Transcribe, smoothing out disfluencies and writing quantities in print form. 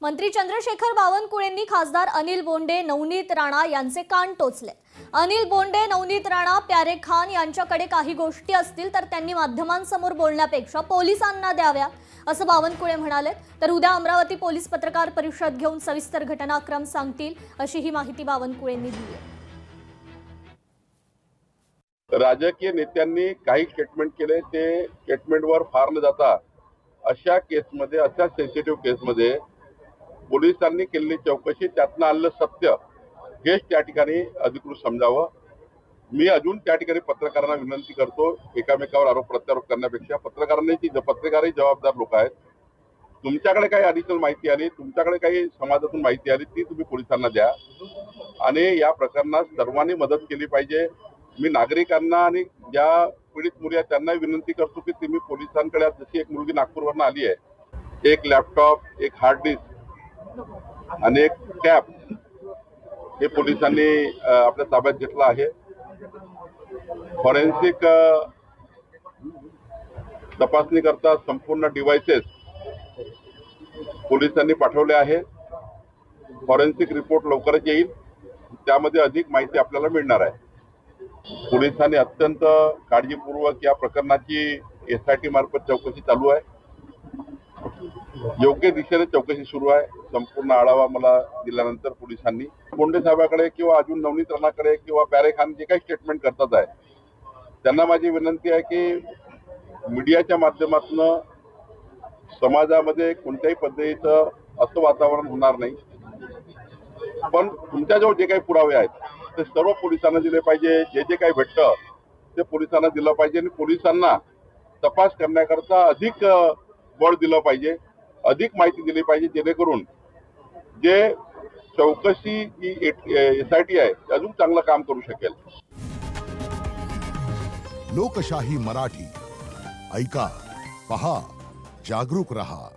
मंत्री चंद्रशेखर बावनकुळेंनी खासदार अनिल बोंडे, नवनीत राणा यांचे कान टोचले। अनिल बोंडे, नवनीत राणा, प्यारे खान यांच्याकडे काही गोष्टी असतील तर त्यांनी माध्यमांसमोर बोलण्यापेक्षा पोलिसांना द्याव्या, असं बावनकुळे म्हणाले। तर उद्या अमरावती पोलीस पत्रकार परिषद घेऊन सविस्तर घटनाक्रम सांगतील, अशी ही माहिती बावनकुळेंनी दिली आहे। राजकीय नेत्यांनी काही स्टेटमेंट केले, ते स्टेटमेंटवर फार न जाता अशा केसमध्ये, अशा सेन्सिटिव्ह केसमध्ये पोलिसांनी केलेली चौकशी, त्यातनं आलेलं सत्य हेच त्या ठिकाणी अधिकृत समजावं। मी अजून त्या ठिकाणी पत्रकारांना विनंती करतो, एकामेकावर आरोप प्रत्यारोप करण्यापेक्षा पत्रकारही जबाबदार लोक आहेत। तुमच्याकडे काही ॲडिशनल माहिती आली, तुमच्याकडे काही समाजातून माहिती आली, ती तुम्ही पोलिसांना द्या आणि या प्रकरणात सर्वांनी मदत केली पाहिजे। मी नागरिकांना आणि ज्या पीडित मुली आहेत त्यांना विनंती करतो की तुम्ही पोलिसांकडे, जशी एक मुलगी नागपूरवरून आली आहे, एक लॅपटॉप, एक हार्ड डिस्क आणि एक कॅप हे पोलिसांनी आपल्या ताब्यात घेतलं आहे। फॉरेन्सिक तपासणी करता संपूर्ण डिव्हाइसेस पोलिसांनी पाठवले आहे। फॉरेन्सिक रिपोर्ट लवकरच येईल, त्यामध्ये अधिक माहिती आपल्याला मिळणार आहे। पोलिसांनी अत्यंत काळजीपूर्वक या प्रकरणाची SIT मार्फत चौकशी चालू आहे। योग्य दिशेने चौकशी सुरू आहे। संपूर्ण आढावा मला दिल्यानंतर पोलिसांनी बोंडे साहेबांकडे किंवा अजून नवनीत राणाकडे किंवा प्यारे खान जे काही स्टेटमेंट करतात आहे, त्यांना माझी विनंती आहे की मीडियाच्या माध्यमातून समाजामध्ये कोणत्याही पद्धतीचं असं वातावरण होणार नाही, पण तुमच्याजवळ जे काही पुरावे आहेत ते सर्व पोलिसांना दिले पाहिजे। जे काही भेटतं ते पोलिसांना दिलं पाहिजे आणि पोलिसांना तपास करण्याकरता अधिक बळ दिलं पाहिजे, अधिक माहिती दिली पाहिजे, जेणेकरून जे चौकशी ही SIT आहे अजून चांगलं काम करू शकेल। लोकशाही मराठी ऐका, पहा, जागरूक रहा।